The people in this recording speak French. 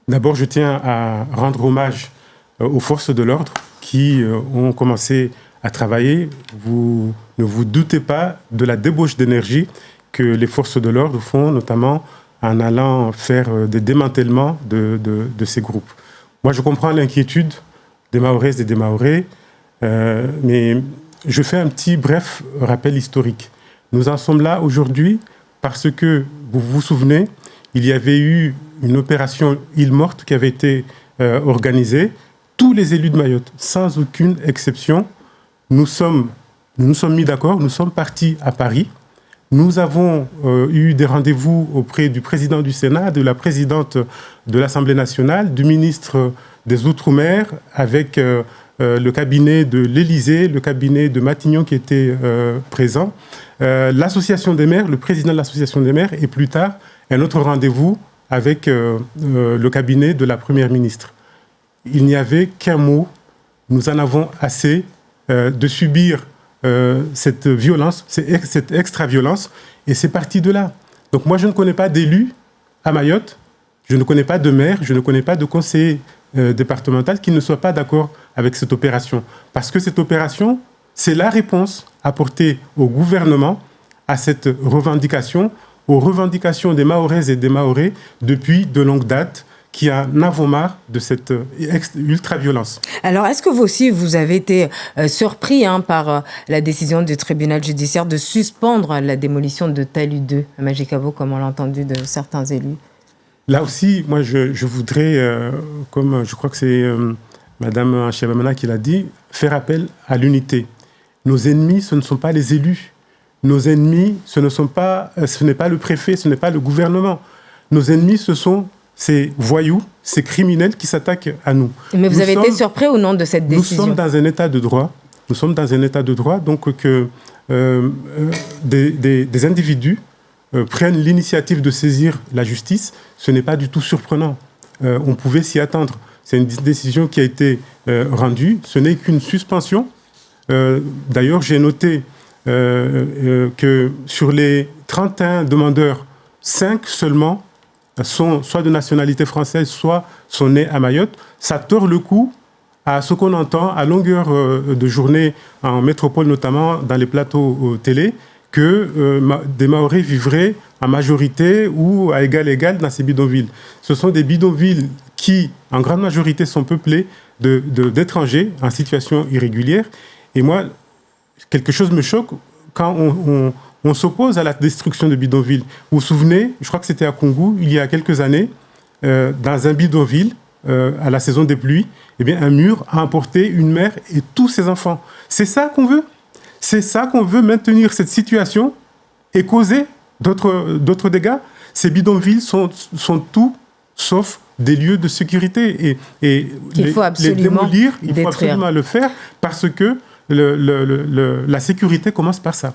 D'abord, je tiens à rendre hommage aux forces de l'ordre qui ont commencé à travailler. Vous ne vous doutez pas de la débauche d'énergie que les forces de l'ordre font, notamment en allant faire des démantèlements de ces groupes. Moi, je comprends l'inquiétude des Mahoraises et des Mahorais, mais je fais un petit bref rappel historique. Nous en sommes là aujourd'hui parce que, vous vous souvenez, il y avait eu une opération Île Morte qui avait été organisée. Tous les élus de Mayotte, sans aucune exception, nous nous sommes mis d'accord, nous sommes partis à Paris. Nous avons eu des rendez-vous auprès du président du Sénat, de la présidente de l'Assemblée nationale, du ministre des Outre-mer, avec le cabinet de l'Élysée, le cabinet de Matignon qui était présent, l'association des maires, le président de l'association des maires, et plus tard, un autre rendez-vous avec le cabinet de la première ministre. Il n'y avait qu'un mot, nous en avons assez de subir cette violence, cette extra-violence, et c'est parti de là. Donc moi, je ne connais pas d'élus à Mayotte, je ne connais pas de maire, je ne connais pas de conseiller départemental qui ne soit pas d'accord avec cette opération. Parce que cette opération, c'est la réponse apportée au gouvernement à cette revendication, aux revendications des Mahoraises et des Mahorais depuis de longue date, qui en avons marre de cette ultra-violence. Alors, est-ce que vous aussi, vous avez été surpris par la décision du tribunal judiciaire de suspendre la démolition de Talus 2 à Majicavo, comme on l'a entendu de certains élus? Là aussi, moi, je voudrais, comme je crois que c'est Mme Chebamana qui l'a dit, faire appel à l'unité. Nos ennemis, ce ne sont pas les élus. Nos ennemis, ce n'est pas le préfet, ce n'est pas le gouvernement. Nos ennemis, ce sont ces voyous, ces criminels qui s'attaquent à nous. Mais vous avez été surpris ou non de cette décision? Nous sommes dans un état de droit. Nous sommes dans un état de droit, donc que des individus prennent l'initiative de saisir la justice, ce n'est pas du tout surprenant. On pouvait s'y attendre. C'est une décision qui a été rendue. Ce n'est qu'une suspension. D'ailleurs, j'ai noté que sur les 31 demandeurs, 5 seulement sont soit de nationalité française, soit sont nés à Mayotte. Ça tord le cou à ce qu'on entend à longueur de journée en métropole, notamment dans les plateaux télé, que des Mahorais vivraient en majorité ou à égal dans ces bidonvilles. Ce sont des bidonvilles qui, en grande majorité, sont peuplés d'étrangers en situation irrégulière. Et moi, quelque chose me choque quand on s'oppose à la destruction de bidonvilles. Vous vous souvenez, je crois que c'était à Koungou, il y a quelques années, dans un bidonville, à la saison des pluies, eh bien, un mur a emporté une mère et tous ses enfants. C'est ça qu'on veut. C'est ça qu'on veut, maintenir cette situation et causer d'autres dégâts. Ces bidonvilles sont tout sauf des lieux de sécurité. Et il faut absolument les démolir, il détruire. faut absolument le faire parce que la sécurité commence par ça.